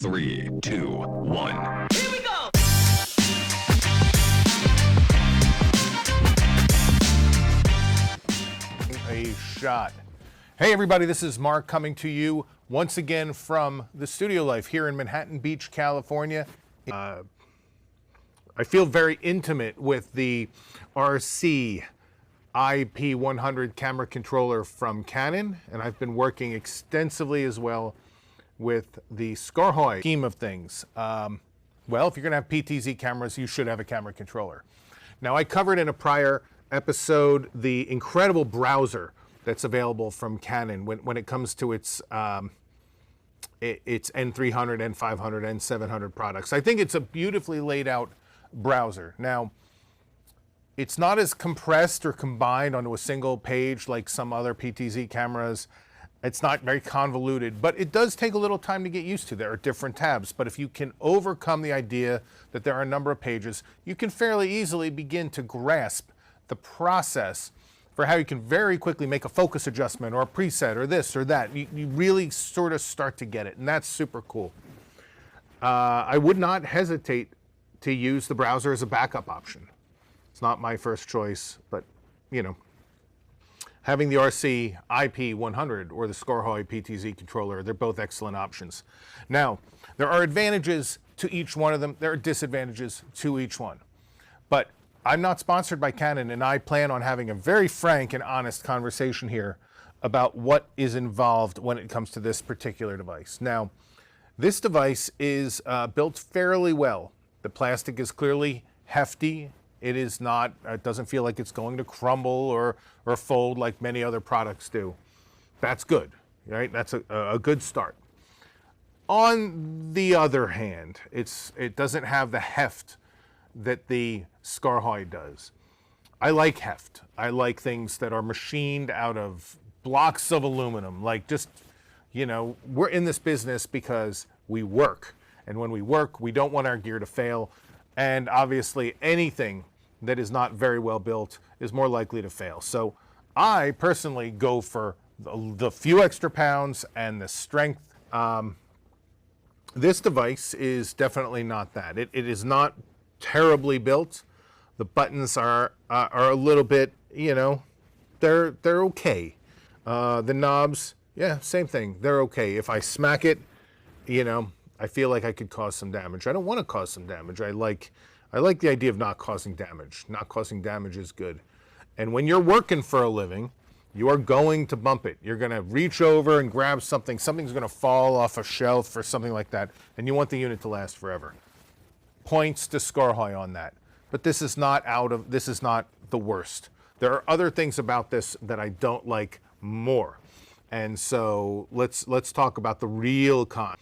3, 2, 1. Here we go! A shot. Hey everybody, this is Mark coming to you once again from the studio life here in Manhattan Beach, California. I feel very intimate with the RC IP 100 camera controller from Canon, and I've been working extensively as well with the Scorhoy scheme of things. Well, if you're going to have PTZ cameras, you should have a camera controller. Now, I covered in a prior episode the incredible browser that's available from Canon when it comes to its N300, N500, N700 products. I think it's a beautifully laid out browser. Now, it's not as compressed or combined onto a single page like some other PTZ cameras. It's not very convoluted, but it does take a little time to get used to. There are different tabs, but if you can overcome the idea that there are a number of pages, you can fairly easily begin to grasp the process for how you can very quickly make a focus adjustment or a preset or this or that. You really sort of start to get it, and that's super cool. I would not hesitate to use the browser as a backup option. It's not my first choice, but you know, having the RC IP 100 or the Scorhoy PTZ controller, they're both excellent options. Now, there are advantages to each one of them. There are disadvantages to each one. But I'm not sponsored by Canon, and I plan on having a very frank and honest conversation here about what is involved when it comes to this particular device. Now, this device is built fairly well. The plastic is clearly hefty. It is not, it doesn't feel like it's going to crumble or fold like many other products do. That's good, right? That's a good start. On the other hand, it doesn't have the heft that the Scorhoy does. I like heft. I like things that are machined out of blocks of aluminum. Like just, you know, we're in this business because we work. And when we work, we don't want our gear to fail. And obviously anything that is not very well built is more likely to fail. So I personally go for the few extra pounds and the strength. This device is definitely not that. It is not terribly built. The buttons are a little bit, you know, they're okay. The knobs, yeah, same thing. They're okay. If I smack it, you know, I feel like I could cause some damage. I don't want to cause some damage. I like the idea of not causing damage. Not causing damage is good. And when you're working for a living, you are going to bump it. You're going to reach over and grab something. Something's going to fall off a shelf or something like that, and you want the unit to last forever. Points to Scorhoy on that. But this is not the worst. There are other things about this that I don't like more. And so let's talk about the real con.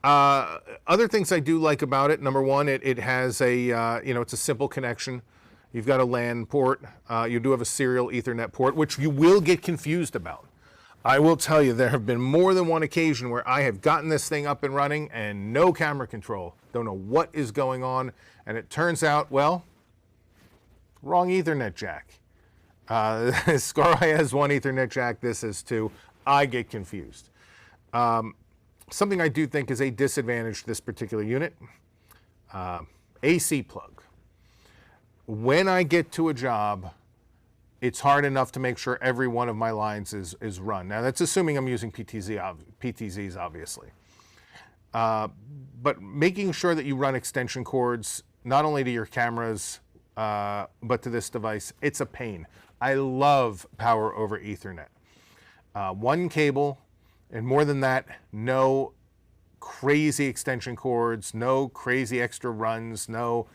Other things I do like about it, number one, it has a, you know, it's a simple connection. You've got a LAN port. You do have a serial Ethernet port, which you will get confused about. I will tell you, there have been more than one occasion where I have gotten this thing up and running and no camera control. Don't know what is going on. And it turns out, well, wrong Ethernet jack. Scorhoy has one Ethernet jack. This is two. I get confused. Something I do think is a disadvantage to this particular unit, AC plug. When I get to a job, it's hard enough to make sure every one of my lines is run. Now that's assuming I'm using PTZs, obviously. But making sure that you run extension cords, not only to your cameras, but to this device, it's a pain. I love power over Ethernet. One cable, and more than that, no crazy extension cords, no crazy extra runs, none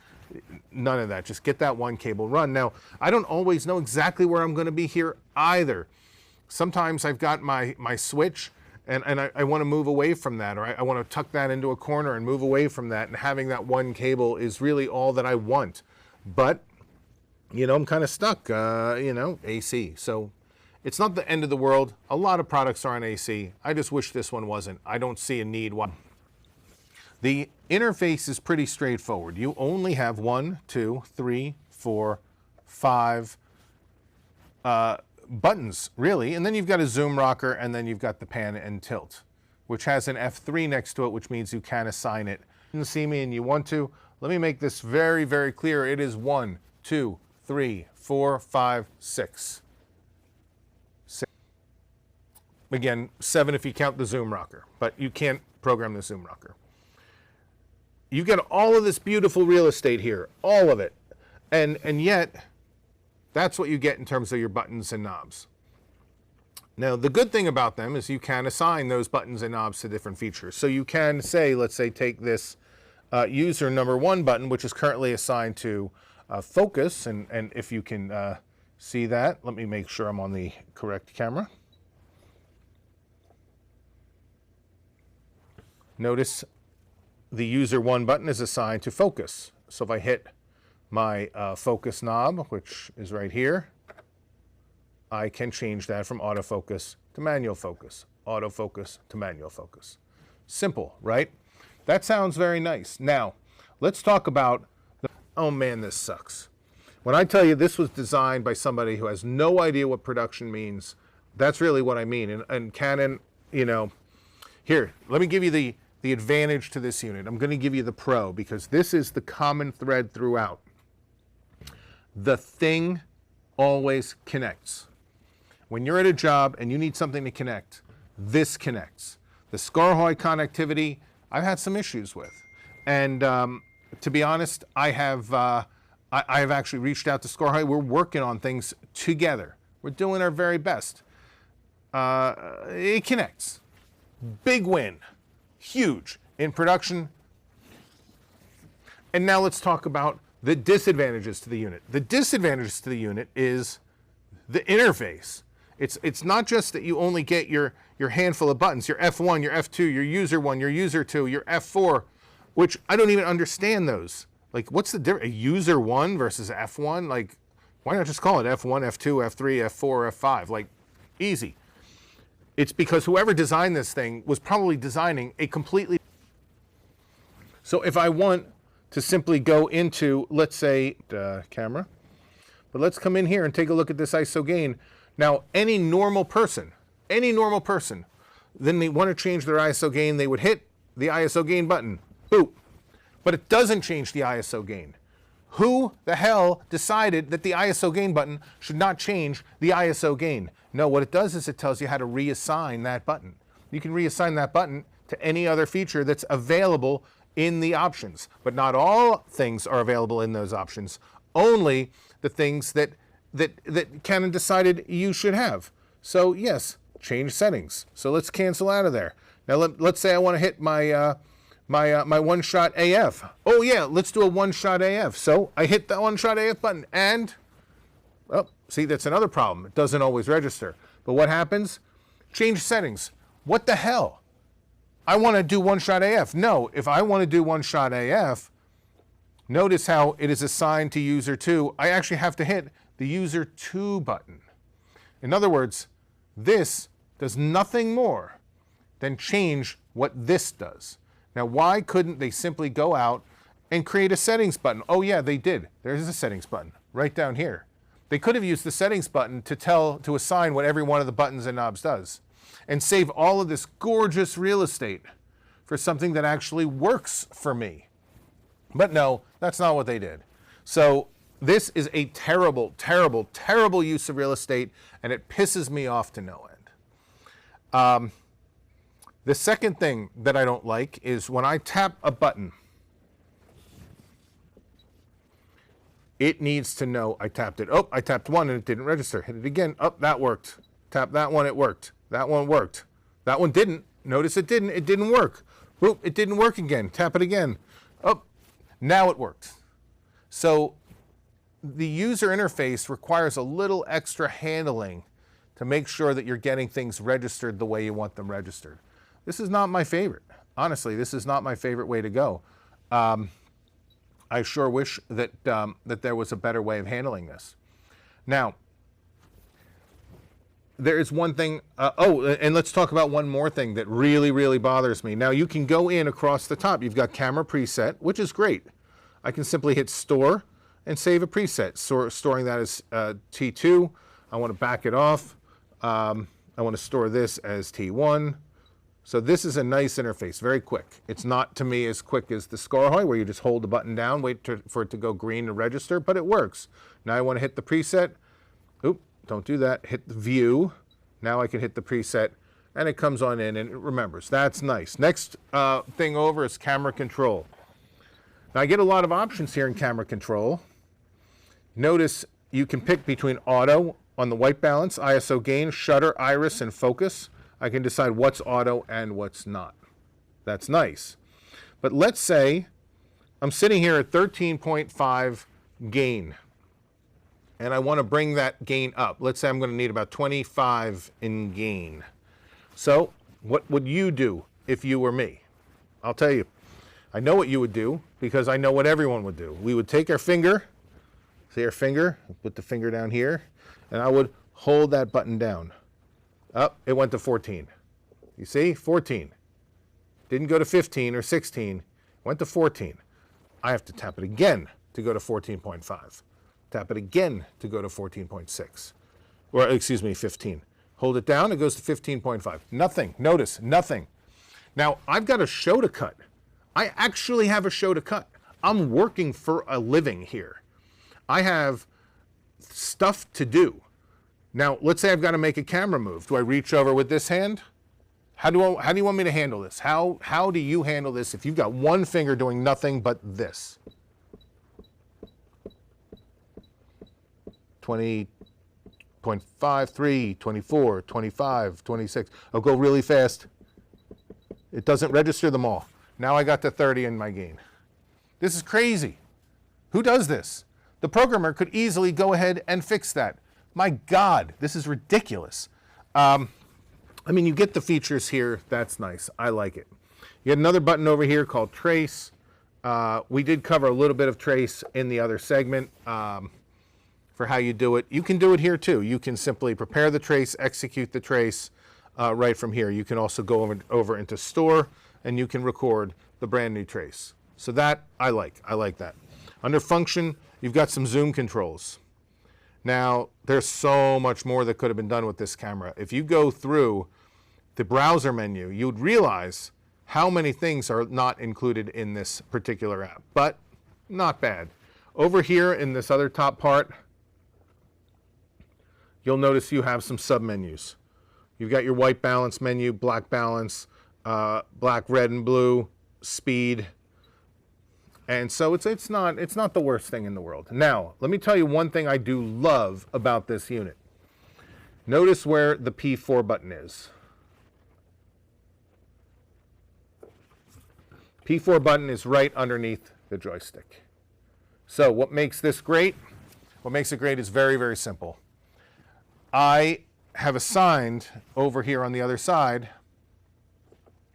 of that. Just get that one cable run. Now, I don't always know exactly where I'm going to be here either. Sometimes I've got my switch, and I want to move away from that, or I want to tuck that into a corner and move away from that, and having that one cable is really all that I want. But, you know, I'm kind of stuck, you know, AC. So it's not the end of the world. A lot of products are on AC. I just wish this one wasn't. I don't see a need. The interface is pretty straightforward. You only have 1, 2, 3, 4, 5 buttons, really. And then you've got a zoom rocker, and then you've got the pan and tilt. which has an F3 next to it, which means you can assign it. You can see me and you want to. Let me make this very, very clear. It is 1, 2, 3, 4, 5, 6. Again, 7 if you count the zoom rocker, but you can't program the zoom rocker. You get all of this beautiful real estate here, all of it. And yet, that's what you get in terms of your buttons and knobs. Now, the good thing about them is you can assign those buttons and knobs to different features. So you can say, let's say, take this user number 1 button, which is currently assigned to focus. And if you can see that, let me make sure I'm on the correct camera. Notice the user 1 button is assigned to focus. So if I hit my focus knob, which is right here, I can change that from autofocus to manual focus, autofocus to manual focus. Simple, right? That sounds very nice. Now, let's talk about oh man, this sucks. When I tell you this was designed by somebody who has no idea what production means, that's really what I mean. And Canon, you know, here, let me give you the advantage to this unit. I'm going to give you the pro because this is the common thread throughout. The thing always connects. When you're at a job and you need something to connect, this connects. The Scarhoy connectivity, I've had some issues with. And to be honest, I have actually reached out to Scarhoy. We're working on things together. We're doing our very best. It connects. Big win. Huge in production. And now let's talk about the disadvantages to the unit. The disadvantages to the unit is the interface. It's not just that you only get your handful of buttons, your F1, your F2, your user 1, your user 2, your F4, which I don't even understand those. Like, what's the difference? A user 1 versus F1? Like, why not just call it F1, F2, F3, F4, F5? Like, easy. It's because whoever designed this thing was probably designing a completely... So if I want to simply go into, let's say, camera, but let's come in here and take a look at this ISO gain. Now, any normal person, then they want to change their ISO gain, they would hit the ISO gain button, boop. But it doesn't change the ISO gain. Who the hell decided that the ISO gain button should not change the ISO gain? No, what it does is it tells you how to reassign that button. You can reassign that button to any other feature that's available in the options, but not all things are available in those options. Only the things that Canon decided you should have. So yes, change settings. So let's cancel out of there. Now let's say I want to hit my my one-shot AF. Oh yeah, let's do a one-shot AF. So I hit that one-shot AF button and, well, see, that's another problem. It doesn't always register. But what happens? Change settings. What the hell? I want to do one-shot AF. No, if I want to do one-shot AF, notice how it is assigned to user 2. I actually have to hit the user 2 button. In other words, this does nothing more than change what this does. Now, why couldn't they simply go out and create a settings button? Oh yeah, they did. There's a settings button right down here. They could have used the settings button to assign what every one of the buttons and knobs does and save all of this gorgeous real estate for something that actually works for me. But no, that's not what they did. So this is a terrible, terrible, terrible use of real estate, and it pisses me off to no end. The second thing that I don't like is when I tap a button, it needs to know I tapped it. Oh, I tapped one and it didn't register. Hit it again. Oh, that worked. Tap that one, it worked. That one worked. That one didn't. Notice it didn't. It didn't work. Boop, it didn't work again. Tap it again. Oh, now it worked. So the user interface requires a little extra handling to make sure that you're getting things registered the way you want them registered. This is not my favorite. Honestly, this is not my favorite way to go. I sure wish that, that there was a better way of handling this. Now, there is one thing, and let's talk about one more thing that really, really bothers me. Now, you can go in across the top. You've got camera preset, which is great. I can simply hit store and save a preset. Storing that as T2. I want to back it off. I want to store this as T1. So this is a nice interface, very quick. It's not, to me, as quick as the Scarhoy, where you just hold the button down, wait for it to go green to register, but it works. Now I want to hit the preset. Oop, don't do that. Hit the view. Now I can hit the preset, and it comes on in and it remembers. That's nice. Next thing over is camera control. Now I get a lot of options here in camera control. Notice you can pick between auto on the white balance, ISO gain, shutter, iris, and focus. I can decide what's auto and what's not. That's nice. But let's say I'm sitting here at 13.5 gain, and I want to bring that gain up. Let's say I'm going to need about 25 in gain. So what would you do if you were me? I'll tell you. I know what you would do because I know what everyone would do. We would take our finger, see our finger, put the finger down here, and I would hold that button down. Up, it went to 14. You see, 14. Didn't go to 15 or 16, went to 14. I have to tap it again to go to 14.5. Tap it again to go to 14.6. Or, excuse me, 15. Hold it down, it goes to 15.5. Nothing, notice, nothing. Now, I've got a show to cut. I actually have a show to cut. I'm working for a living here. I have stuff to do. Now, let's say I've got to make a camera move. Do I reach over with this hand? How do you want me to handle this? How do you handle this if you've got one finger doing nothing but this? 20.53, 24, 25, 26. I'll go really fast. It doesn't register them all. Now I got to 30 in my gain. This is crazy. Who does this? The programmer could easily go ahead and fix that. My God, this is ridiculous. I mean, you get the features here. That's nice. I like it. You get another button over here called Trace. We did cover a little bit of Trace in the other segment for how you do it. You can do it here too. You can simply prepare the trace, execute the trace right from here. You can also go over into Store, and you can record the brand new trace. So that I like. I like that. Under Function, you've got some zoom controls. Now, there's so much more that could have been done with this camera. If you go through the browser menu, you'd realize how many things are not included in this particular app, but not bad. Over here in this other top part, you'll notice you have some submenus. You've got your white balance menu, black balance, black, red, and blue, speed. And so it's not the worst thing in the world. Now, let me tell you one thing I do love about this unit. Notice where the P4 button is. P4 button is right underneath the joystick. So what makes this great? What makes it great is very, very simple. I have assigned over here on the other side,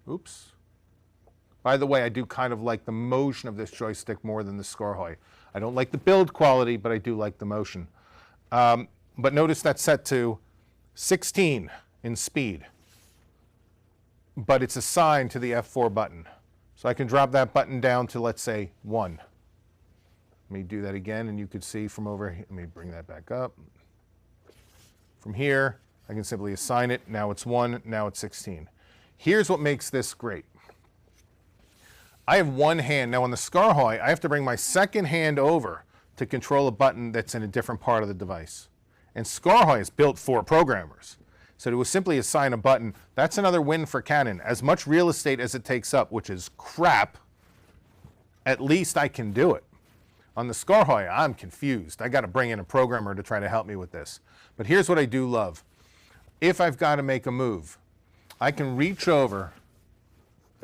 oops. By the way, I do kind of like the motion of this joystick more than the Scarhoy. I don't like the build quality, but I do like the motion. But notice that's set to 16 in speed, but it's assigned to the F4 button. So I can drop that button down to, let's say, 1. Let me do that again, and you could see from over here. Let me bring that back up. From here, I can simply assign it. Now it's 1, now it's 16. Here's what makes this great. I have one hand. Now on the Scarhoy, I have to bring my second hand over to control a button that's in a different part of the device. And Scarhoy is built for programmers. So to simply assign a button, that's another win for Canon. As much real estate as it takes up, which is crap, at least I can do it. On the Scarhoy, I'm confused. I got to bring in a programmer to try to help me with this. But here's what I do love. If I've got to make a move, I can reach over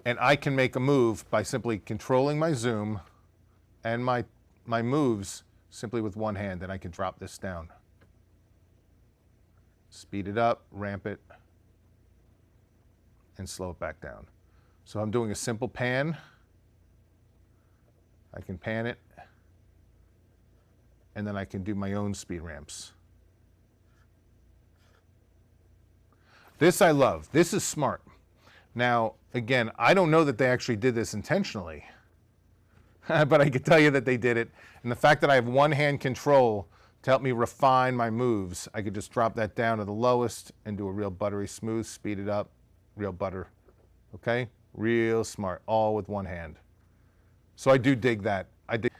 and I can make a move by simply controlling my zoom and my moves simply with one hand, and I can drop this down. Speed it up, ramp it, and slow it back down. So I'm doing a simple pan. I can pan it, and then I can do my own speed ramps. This I love. This is smart. Now, again, I don't know that they actually did this intentionally, but I can tell you that they did it. And the fact that I have one-hand control to help me refine my moves, I could just drop that down to the lowest and do a real buttery smooth, speed it up, real butter, Okay, real smart, all with one hand. So I do dig that. I dig.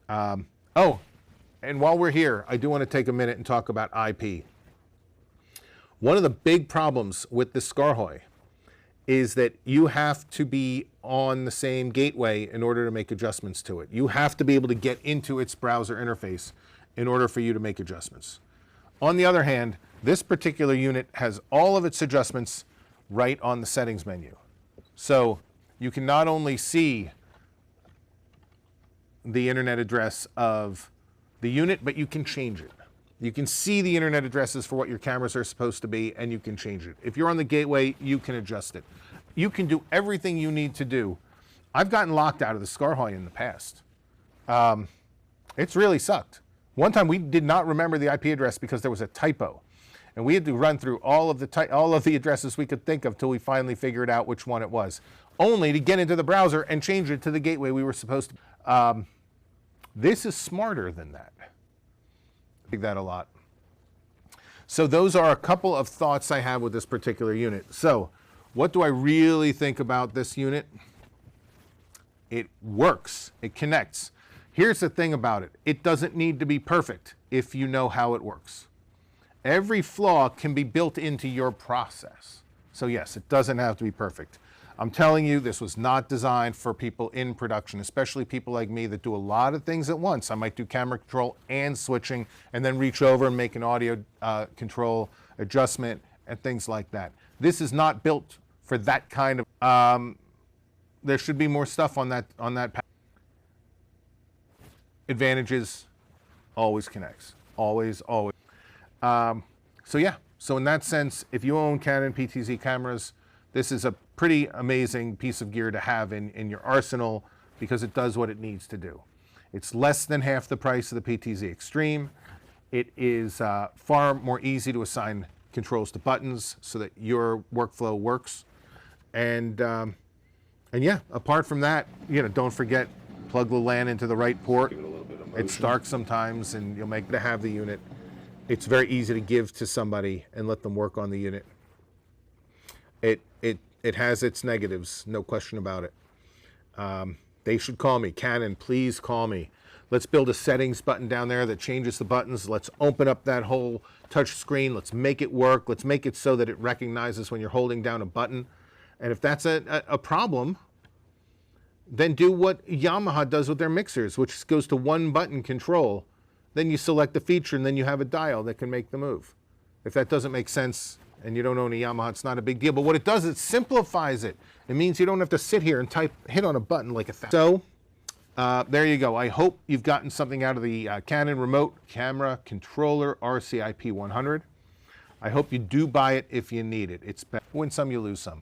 Oh, and while we're here, I do want to take a minute and talk about IP. One of the big problems with the Scarhoy is that you have to be on the same gateway in order to make adjustments to it. You have to be able to get into its browser interface in order for you to make adjustments. On the other hand, this particular unit has all of its adjustments right on the settings menu. So you can not only see the internet address of the unit, but you can change it. You can see the internet addresses for what your cameras are supposed to be, and you can change it. If you're on the gateway, you can adjust it. You can do everything you need to do. I've gotten locked out of the Scarhoy in the past. It's really sucked. One time we did not remember the IP address because there was a typo, and we had to run through all of the addresses we could think of till we finally figured out which one it was, only to get into the browser and change it to the gateway we were supposed to. This is smarter than that. I dig that a lot. So those are a couple of thoughts I have with this particular unit. So what do I really think about this unit? It works. It connects. Here's the thing about it. It doesn't need to be perfect if you know how it works. Every flaw can be built into your process. So yes, it doesn't have to be perfect. I'm telling you, this was not designed for people in production, especially people like me that do a lot of things at once. I might do camera control and switching, and then reach over and make an audio control adjustment and things like that. This is not built for that kind of. There should be more stuff on that advantages. Always connects. Always. So yeah. So in that sense, if you own Canon PTZ cameras, this is a pretty amazing piece of gear to have in your arsenal because it does what it needs to do. It's less than half the price of the PTZ Extreme. It is far more easy to assign controls to buttons so that your workflow works. And yeah, apart from that, don't forget, plug the LAN into the right port. It's dark sometimes, and you'll make to have the unit. It's very easy to give to somebody and let them work on the unit. It has its negatives, no question about it. They should call me. Canon, please call me. Let's build a settings button down there that changes the buttons. Let's open up that whole touch screen. Let's make it work. Let's make it so that it recognizes when you're holding down a button. And if that's a problem, then do what Yamaha does with their mixers, which goes to one button control. Then you select the feature, and then you have a dial that can make the move. If that doesn't make sense, and you don't own a Yamaha, it's not a big deal. But what it does, it simplifies it. It means you don't have to sit here and hit on a button like a thousand. So there you go. I hope you've gotten something out of the Canon Remote Camera Controller RC IP 100. I hope you do buy it if you need it. It's better. Win some, you lose some.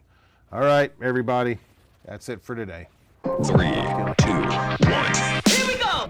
All right, everybody. That's it for today. 3, 2, 1. Here we go!